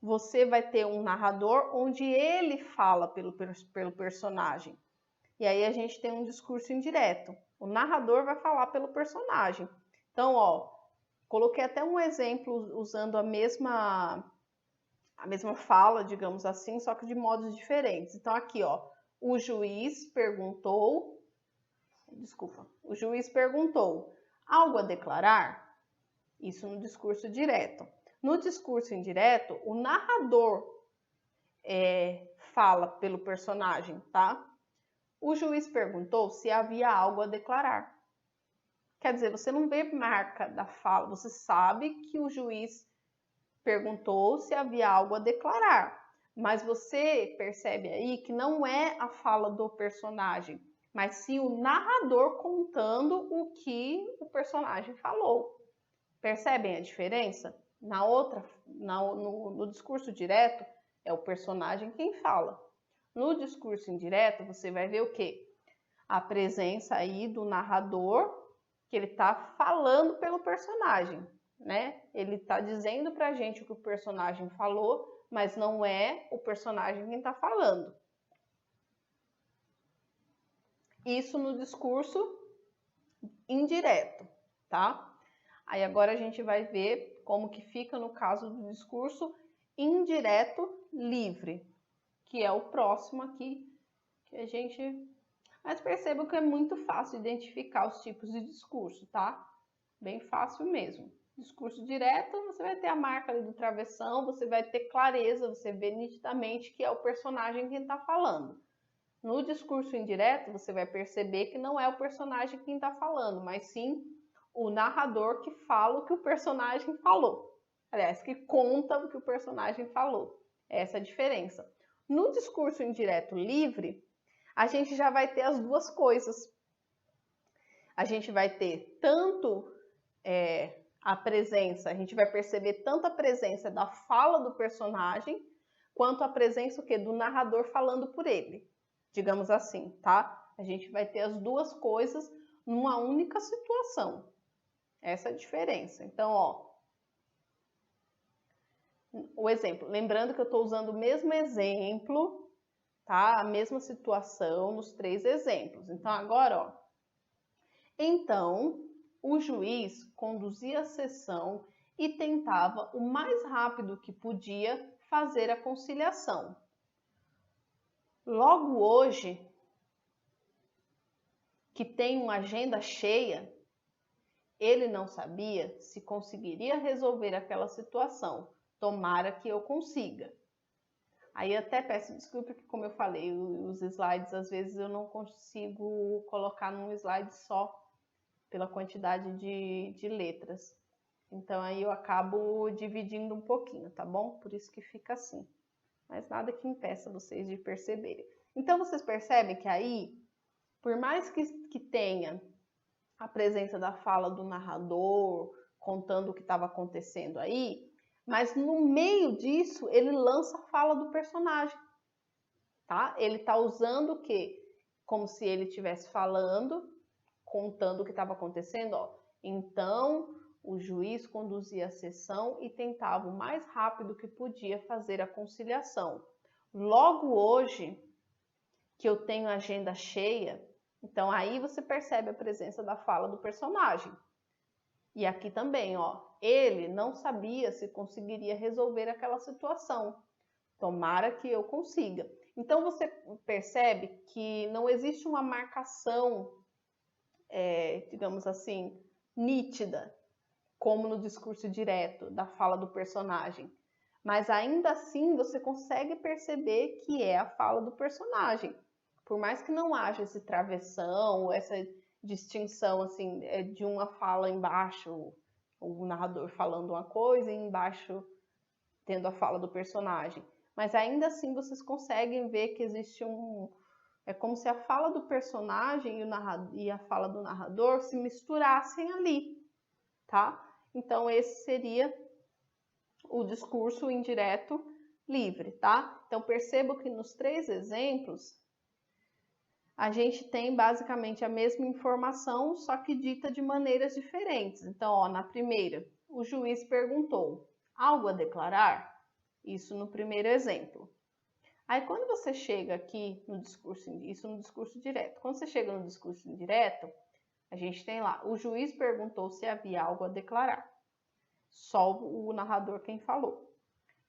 você vai ter um narrador onde ele fala pelo personagem. E aí a gente tem um discurso indireto. O narrador vai falar pelo personagem. Então, ó, coloquei até um exemplo usando a mesma fala, digamos assim, só que de modos diferentes. Então, aqui, ó, o juiz perguntou, algo a declarar? Isso no discurso direto. No discurso indireto, o narrador fala pelo personagem, tá? O juiz perguntou se havia algo a declarar. Quer dizer, você não vê marca da fala, você sabe que o juiz perguntou se havia algo a declarar, mas você percebe aí que não é a fala do personagem, mas sim o narrador contando o que o personagem falou. Percebem a diferença? No discurso direto, é o personagem quem fala. No discurso indireto, você vai ver o quê? A presença aí do narrador, que ele está falando pelo personagem, né? Ele está dizendo pra gente o que o personagem falou, mas não é o personagem quem está falando. Isso no discurso indireto, tá? Aí agora a gente vai ver como que fica no caso do discurso indireto livre, que é o próximo aqui que a gente... Mas percebam que é muito fácil identificar os tipos de discurso, tá? Bem fácil mesmo. Discurso direto, você vai ter a marca ali do travessão, você vai ter clareza, você vê nitidamente que é o personagem quem está falando. No discurso indireto, você vai perceber que não é o personagem quem está falando, mas sim o narrador que fala o que o personagem falou. Aliás, que conta o que o personagem falou. Essa é a diferença. No discurso indireto livre, a gente já vai ter as duas coisas. A gente vai ter tanto a presença, a gente vai perceber tanto a presença da fala do personagem, quanto a presença o quê? Do narrador falando por ele, digamos assim, tá? A gente vai ter as duas coisas numa única situação. Essa é a diferença. Então, ó, o exemplo, lembrando que eu estou usando o mesmo exemplo, tá? A mesma situação nos 3 exemplos. Então, agora, ó, então, o juiz conduzia a sessão e tentava o mais rápido que podia fazer a conciliação. Logo hoje, que tem uma agenda cheia, ele não sabia se conseguiria resolver aquela situação. Tomara que eu consiga. Aí até peço desculpa que, como eu falei, os slides às vezes eu não consigo colocar num slide só pela quantidade de letras. Então aí eu acabo dividindo um pouquinho, tá bom? Por isso que fica assim. Mas nada que impeça vocês de perceberem. Então vocês percebem que aí, por mais que tenha a presença da fala do narrador, contando o que estava acontecendo aí, mas no meio disso ele lança a fala do personagem, tá? Ele está usando o quê? Como se ele estivesse falando, contando o que estava acontecendo, ó. Então, o juiz conduzia a sessão e tentava o mais rápido que podia fazer a conciliação. Logo hoje, que eu tenho agenda cheia, então aí você percebe a presença da fala do personagem. E aqui também, ó, ele não sabia se conseguiria resolver aquela situação. Tomara que eu consiga. Então você percebe que não existe uma marcação, digamos assim, nítida, como no discurso direto da fala do personagem. Mas ainda assim você consegue perceber que é a fala do personagem. Por mais que não haja esse travessão, essa distinção assim, de uma fala embaixo, o narrador falando uma coisa e embaixo tendo a fala do personagem. Mas ainda assim vocês conseguem ver que existe é como se a fala do personagem e a fala do narrador se misturassem ali, tá? Então esse seria o discurso indireto livre, tá? Então perceba que nos 3 exemplos a gente tem basicamente a mesma informação, só que dita de maneiras diferentes. Então, ó, na primeira, o juiz perguntou: algo a declarar? Isso no primeiro exemplo. Aí quando você chega aqui no discurso, isso no discurso direto. Quando você chega no discurso indireto, a gente tem lá, o juiz perguntou se havia algo a declarar. Só o narrador quem falou.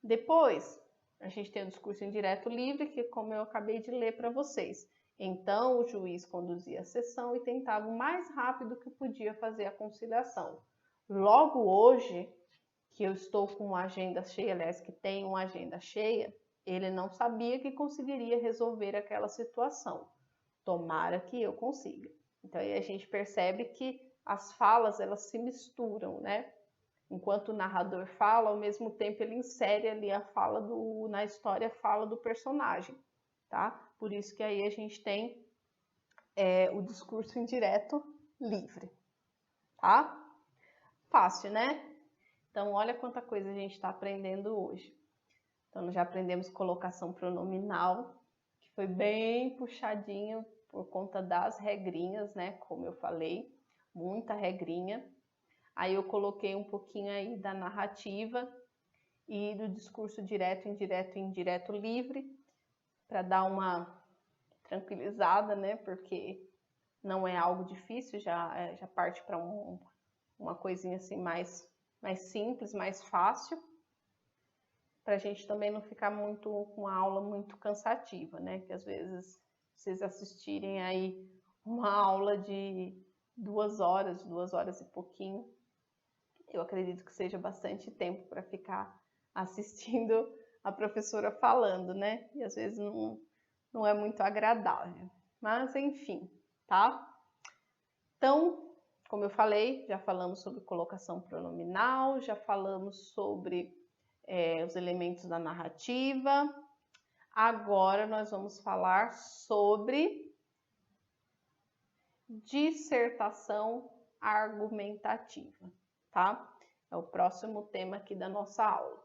Depois, a gente tem o discurso indireto livre, que como eu acabei de ler para vocês. Então, o juiz conduzia a sessão e tentava o mais rápido que podia fazer a conciliação. Logo hoje, que eu estou com uma agenda cheia, aliás, que tem uma agenda cheia, ele não sabia que conseguiria resolver aquela situação. Tomara que eu consiga. Então, aí a gente percebe que as falas, elas se misturam, né? Enquanto o narrador fala, ao mesmo tempo ele insere ali a fala na história, a fala do personagem, tá? Por isso que aí a gente tem o discurso indireto livre, tá? Fácil, né? Então, olha quanta coisa a gente está aprendendo hoje. Então, nós já aprendemos colocação pronominal, que foi bem puxadinho por conta das regrinhas, né? Como eu falei, muita regrinha. Aí eu coloquei um pouquinho aí da narrativa e do discurso direto, indireto e indireto livre, para dar uma tranquilizada, né? Porque não é algo difícil, já parte para uma coisinha assim mais simples, mais fácil, para a gente também não ficar muito com uma aula muito cansativa, né? Que às vezes vocês assistirem aí uma aula de 2 horas e pouquinho, eu acredito que seja bastante tempo para ficar assistindo a professora falando, né? E às vezes não é muito agradável. Mas enfim, tá? Então, como eu falei, já falamos sobre colocação pronominal, já falamos sobre os elementos da narrativa. Agora nós vamos falar sobre dissertação argumentativa, tá? É o próximo tema aqui da nossa aula.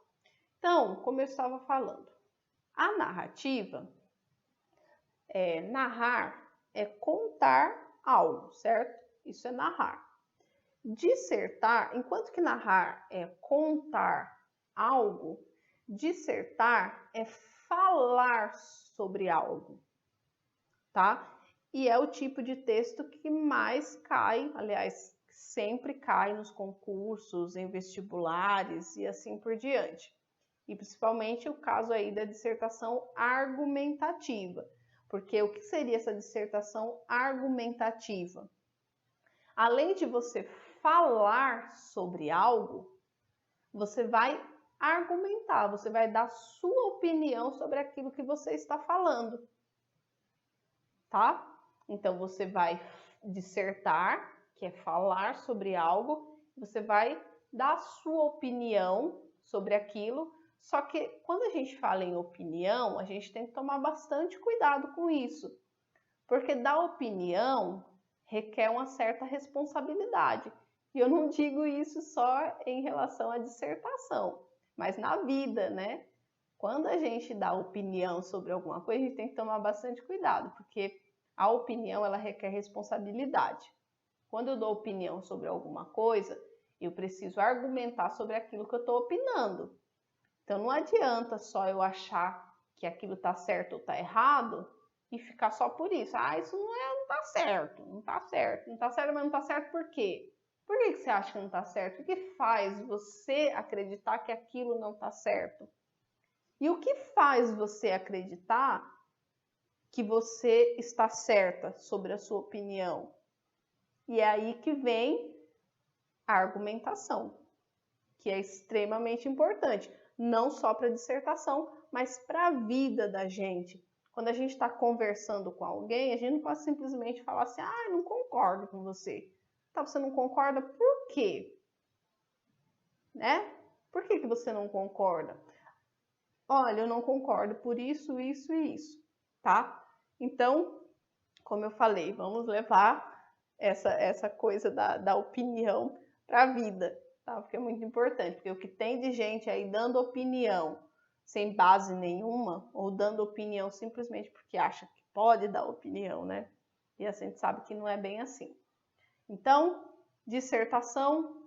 Então, como eu estava falando, a narrativa, narrar é contar algo, certo? Isso é narrar. Dissertar, enquanto que narrar é contar algo, dissertar é falar sobre algo, tá? E é o tipo de texto que mais cai, aliás, sempre cai nos concursos, em vestibulares e assim por diante. E principalmente o caso aí da dissertação argumentativa. Porque o que seria essa dissertação argumentativa? Além de você falar sobre algo, você vai argumentar, você vai dar sua opinião sobre aquilo que você está falando, tá? Então, você vai dissertar, que é falar sobre algo, você vai dar a sua opinião sobre aquilo, só que quando a gente fala em opinião, a gente tem que tomar bastante cuidado com isso, porque dar opinião requer uma certa responsabilidade. E eu não digo isso só em relação à dissertação, mas na vida, né? Quando a gente dá opinião sobre alguma coisa, a gente tem que tomar bastante cuidado, porque a opinião, ela requer responsabilidade. Quando eu dou opinião sobre alguma coisa, eu preciso argumentar sobre aquilo que eu estou opinando. Então, não adianta só eu achar que aquilo está certo ou está errado e ficar só por isso. Ah, isso não está certo, não está certo. Não está certo, mas não está certo por quê? Por que você acha que não está certo? O que faz você acreditar que aquilo não está certo? E o que faz você acreditar que você está certa sobre a sua opinião? E é aí que vem a argumentação, que é extremamente importante, não só para a dissertação, mas para a vida da gente. Quando a gente está conversando com alguém, a gente não pode simplesmente falar assim, ah, não concordo com você. Tá, você não concorda por quê? Né? Por que você não concorda? Olha, eu não concordo por isso, isso e isso, tá? Então, como eu falei, vamos levar essa coisa da opinião para a vida, tá? Porque é muito importante, porque o que tem de gente aí dando opinião sem base nenhuma, ou dando opinião simplesmente porque acha que pode dar opinião, né? E a gente sabe que não é bem assim. Então, dissertação,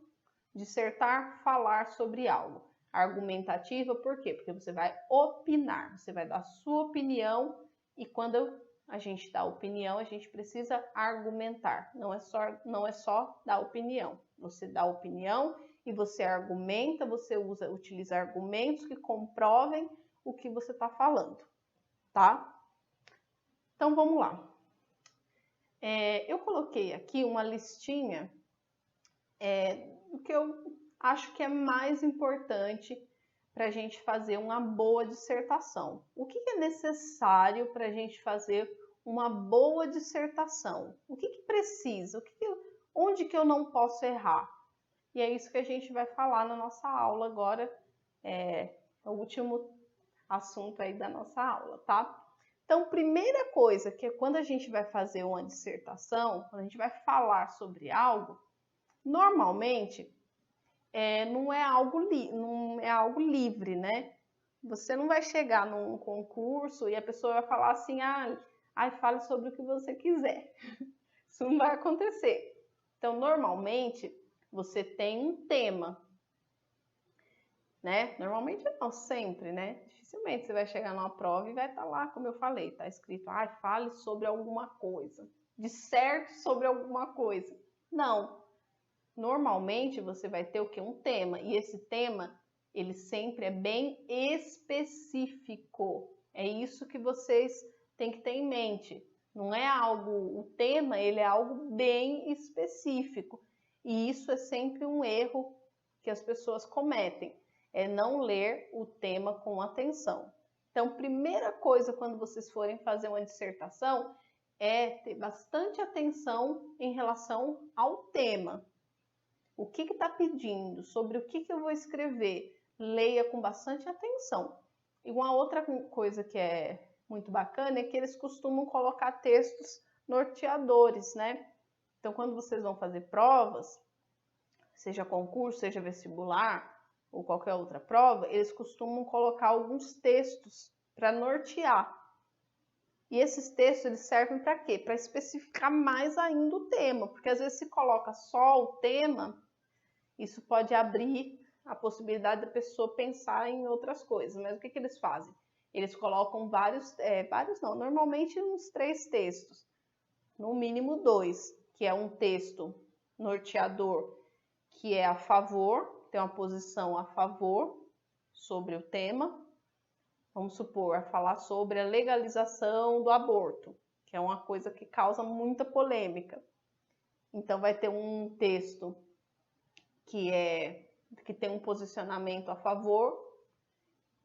dissertar, falar sobre algo. argumentativa, por quê? Porque você vai opinar, você vai dar a sua opinião e quando a gente dá opinião, a gente precisa argumentar, não é só dar opinião. Você dá opinião e você argumenta, você utiliza argumentos que comprovem o que você está falando, tá? Então vamos lá. Eu coloquei aqui uma listinha do que eu acho que é mais importante para a gente fazer uma boa dissertação. O que é necessário para a gente fazer uma boa dissertação? O que precisa? Onde que eu não posso errar? E é isso que a gente vai falar na nossa aula agora, o último assunto aí da nossa aula, tá? Então, primeira coisa, que é quando a gente vai fazer uma dissertação, quando a gente vai falar sobre algo, normalmente não é algo livre, né? Você não vai chegar num concurso e a pessoa vai falar assim, fale sobre o que você quiser. Isso não vai acontecer. Então, normalmente, você tem um tema, né? Normalmente não, sempre, né? Dificilmente você vai chegar numa prova e vai estar lá, como eu falei, tá escrito, fale sobre alguma coisa, disserte sobre alguma coisa. Não. Normalmente você vai ter o quê? Um tema, e esse tema, ele sempre é bem específico. É isso que vocês têm que ter em mente. Não é o tema, ele é algo bem específico. E isso é sempre um erro que as pessoas cometem, é não ler o tema com atenção. Então, primeira coisa quando vocês forem fazer uma dissertação é ter bastante atenção em relação ao tema. O que está pedindo? Sobre o que eu vou escrever? Leia com bastante atenção. E uma outra coisa que é muito bacana é que eles costumam colocar textos norteadores, né? Então, quando vocês vão fazer provas, seja concurso, seja vestibular ou qualquer outra prova, eles costumam colocar alguns textos para nortear. E esses textos eles servem para quê? Para especificar mais ainda o tema, porque às vezes se coloca só o tema, isso pode abrir a possibilidade da pessoa pensar em outras coisas. Mas o que eles fazem? Eles colocam normalmente uns 3 textos, no mínimo 2, que é um texto norteador, que é a favor, tem uma posição a favor sobre o tema. Vamos supor, a falar sobre a legalização do aborto, que é uma coisa que causa muita polêmica. Então vai ter um texto que tem um posicionamento a favor.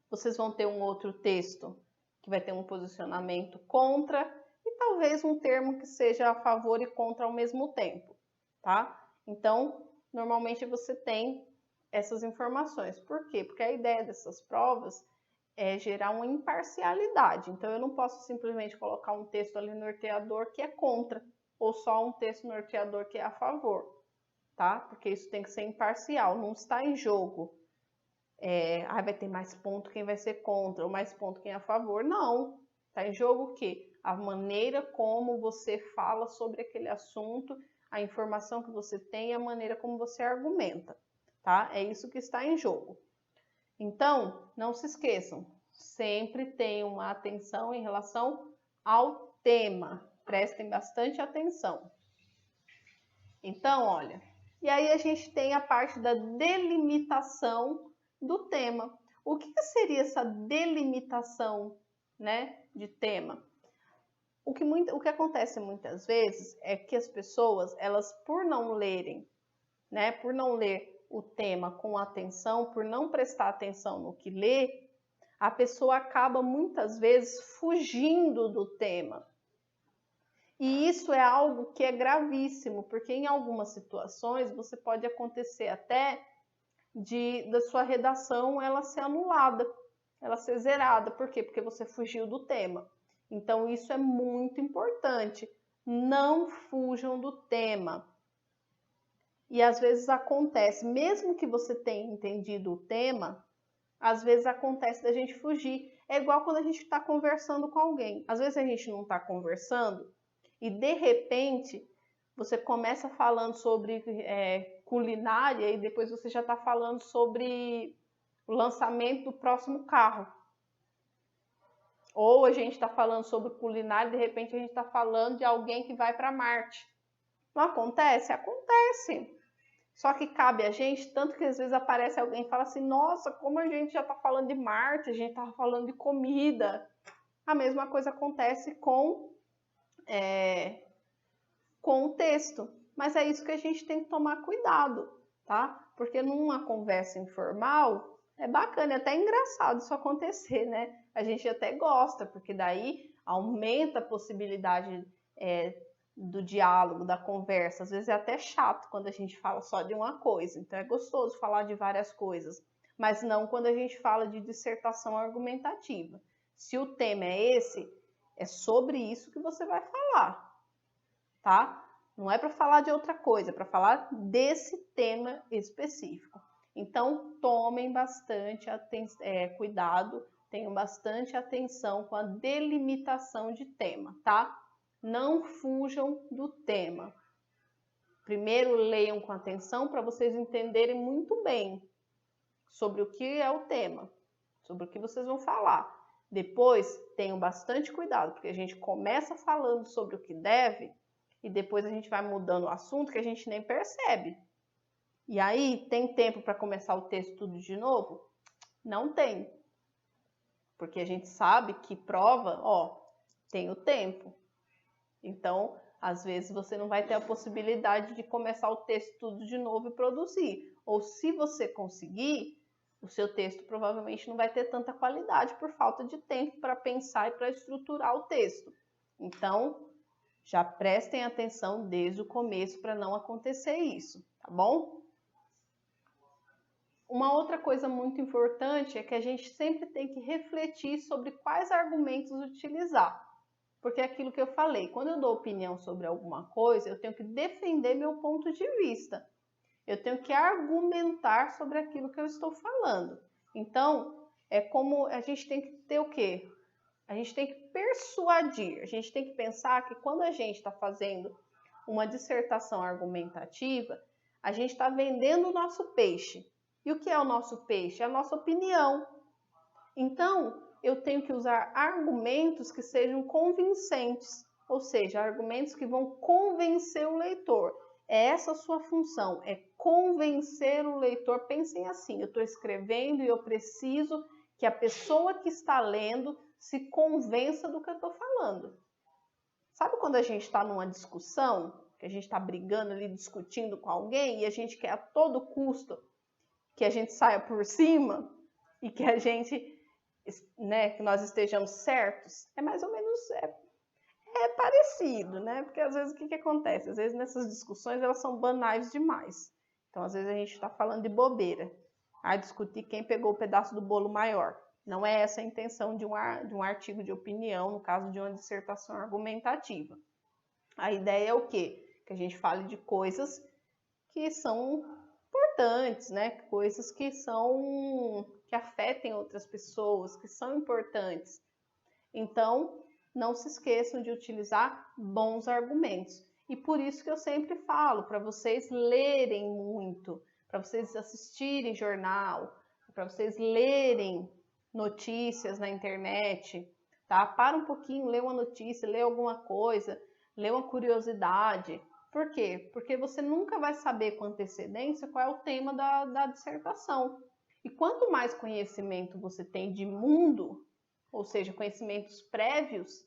Vocês vão ter um outro texto que vai ter um posicionamento contra e talvez um termo que seja a favor e contra ao mesmo tempo, tá? Então, normalmente você tem essas informações. Por quê? Porque a ideia dessas provas é gerar uma imparcialidade. Então, eu não posso simplesmente colocar um texto ali norteador que é contra, ou só um texto norteador que é a favor, tá? Porque isso tem que ser imparcial, não está em jogo. Vai ter mais ponto quem vai ser contra, ou mais ponto quem é a favor. Não. Está em jogo o quê? A maneira como você fala sobre aquele assunto, a informação que você tem e a maneira como você argumenta, tá? É isso que está em jogo. Então, não se esqueçam, sempre tenham uma atenção em relação ao tema. Prestem bastante atenção. Então, olha, e aí a gente tem a parte da delimitação do tema. O que seria essa delimitação, né, de tema? O que acontece muitas vezes é que as pessoas, elas por não lerem, né, por não ler o tema com atenção, por não prestar atenção no que lê, a pessoa acaba muitas vezes fugindo do tema. E isso é algo que é gravíssimo, porque em algumas situações você pode acontecer até da sua redação ela ser anulada, ela ser zerada. Por quê? Porque você fugiu do tema. Então isso é muito importante. Não fujam do tema. E às vezes acontece, mesmo que você tenha entendido o tema, às vezes acontece da gente fugir. É igual quando a gente está conversando com alguém. Às vezes a gente não está conversando e de repente você começa falando sobre culinária e depois você já está falando sobre o lançamento do próximo carro. Ou a gente está falando sobre culinária, de repente a gente está falando de alguém que vai para Marte. Não acontece? Acontece. Só que cabe a gente, tanto que às vezes aparece alguém e fala assim, nossa, como a gente já está falando de Marte, a gente está falando de comida. A mesma coisa acontece com o texto. Mas é isso que a gente tem que tomar cuidado, tá? Porque numa conversa informal, é bacana, é até engraçado isso acontecer, né? A gente até gosta, porque daí aumenta a possibilidade do diálogo, da conversa. Às vezes é até chato quando a gente fala só de uma coisa, então é gostoso falar de várias coisas, mas não quando a gente fala de dissertação argumentativa. Se o tema é esse, é sobre isso que você vai falar, tá? Não é para falar de outra coisa, é para falar desse tema específico. Então, tomem bastante cuidado, tenham bastante atenção com a delimitação de tema, tá? Não fujam do tema. Primeiro, leiam com atenção para vocês entenderem muito bem sobre o que é o tema, sobre o que vocês vão falar. Depois, tenham bastante cuidado, porque a gente começa falando sobre o que deve e depois a gente vai mudando o assunto que a gente nem percebe. E aí, tem tempo para começar o texto tudo de novo? Não tem. Porque a gente sabe que prova, tem o tempo. Então, às vezes você não vai ter a possibilidade de começar o texto tudo de novo e produzir. Ou se você conseguir, o seu texto provavelmente não vai ter tanta qualidade por falta de tempo para pensar e para estruturar o texto. Então, já prestem atenção desde o começo para não acontecer isso, tá bom? Uma outra coisa muito importante é que a gente sempre tem que refletir sobre quais argumentos utilizar. Porque é aquilo que eu falei, quando eu dou opinião sobre alguma coisa, eu tenho que defender meu ponto de vista. Eu tenho que argumentar sobre aquilo que eu estou falando. Então, é como a gente tem que ter o quê? A gente tem que persuadir. A gente tem que pensar que quando a gente está fazendo uma dissertação argumentativa, a gente está vendendo o nosso peixe. E o que é o nosso peixe? É a nossa opinião. Então, eu tenho que usar argumentos que sejam convincentes, ou seja, argumentos que vão convencer o leitor. É essa a sua função, é convencer o leitor. Pensem assim, eu estou escrevendo e eu preciso que a pessoa que está lendo se convença do que eu estou falando. Sabe quando a gente está numa discussão, que a gente está brigando ali, discutindo com alguém, e a gente quer a todo custo que a gente saia por cima e que a gente, que nós estejamos certos? É mais ou menos parecido, né? Porque às vezes o que acontece? Às vezes nessas discussões elas são banais demais. Então às vezes a gente está falando de bobeira. Discutir quem pegou o pedaço do bolo maior. Não é essa a intenção de um artigo de opinião, no caso de uma dissertação argumentativa. A ideia é o quê? Que a gente fale de coisas que são importantes, né? Coisas que afetem outras pessoas, que são importantes. Então, não se esqueçam de utilizar bons argumentos. E por isso que eu sempre falo para vocês lerem muito, para vocês assistirem jornal, para vocês lerem notícias na internet, tá? Para um pouquinho, lê uma notícia, lê alguma coisa, lê uma curiosidade. Por quê? Porque você nunca vai saber com antecedência qual é o tema da dissertação. E quanto mais conhecimento você tem de mundo, ou seja, conhecimentos prévios,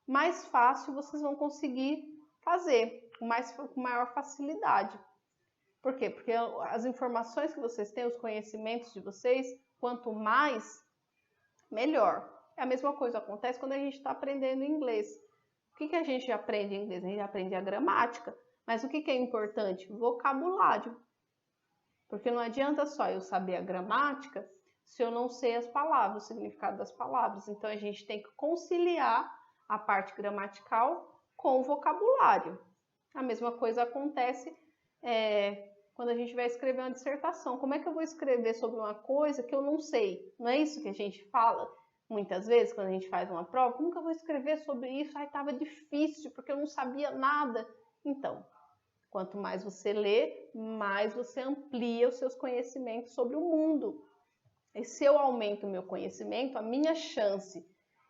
mais fácil vocês vão conseguir fazer, com maior facilidade. Por quê? Porque as informações que vocês têm, os conhecimentos de vocês, quanto mais, melhor. A mesma coisa acontece quando a gente está aprendendo inglês. O que a gente aprende em inglês? A gente aprende a gramática. Mas o que é importante? Vocabulário. Porque não adianta só eu saber a gramática se eu não sei as palavras, o significado das palavras. Então, a gente tem que conciliar a parte gramatical com o vocabulário. A mesma coisa acontece quando a gente vai escrever uma dissertação. Como é que eu vou escrever sobre uma coisa que eu não sei? Não é isso que a gente fala muitas vezes quando a gente faz uma prova? Como que eu vou escrever sobre isso? Estava difícil porque eu não sabia nada. Então, quanto mais você lê, mais você amplia os seus conhecimentos sobre o mundo. E se eu aumento o meu conhecimento, a minha chance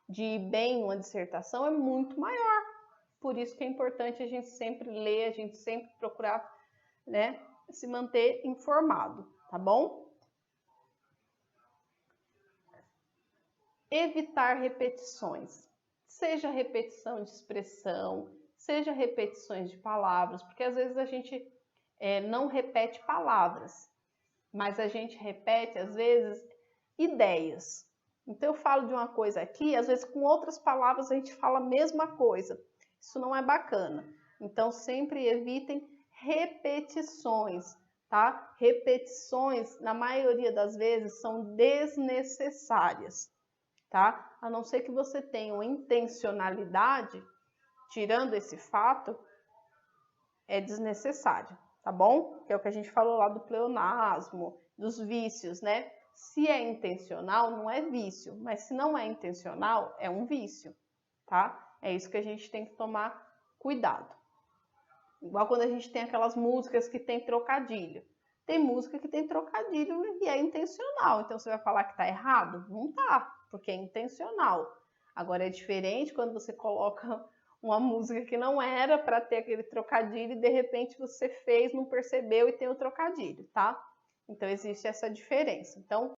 de ir bem numa dissertação é muito maior. Por isso que é importante a gente sempre ler, a gente sempre procurar, né, se manter informado, tá bom? Evitar repetições. Seja repetição de expressão, seja repetições de palavras, porque às vezes a gente não repete palavras, mas a gente repete, às vezes, ideias. Então eu falo de uma coisa aqui, às vezes com outras palavras a gente fala a mesma coisa. Isso não é bacana. Então sempre evitem repetições, tá? Repetições, na maioria das vezes, são desnecessárias, tá? A não ser que você tenha uma intencionalidade, tirando esse fato, é desnecessário, tá bom? Que é o que a gente falou lá do pleonasmo, dos vícios, né? Se é intencional, não é vício, mas se não é intencional, é um vício, tá? É isso que a gente tem que tomar cuidado. Igual quando a gente tem aquelas músicas que tem trocadilho. Tem música que tem trocadilho e é intencional, então você vai falar que tá errado? Não tá, porque é intencional. Agora é diferente quando você coloca uma música que não era para ter aquele trocadilho e de repente você fez, não percebeu e tem o trocadilho, tá? Então existe essa diferença. Então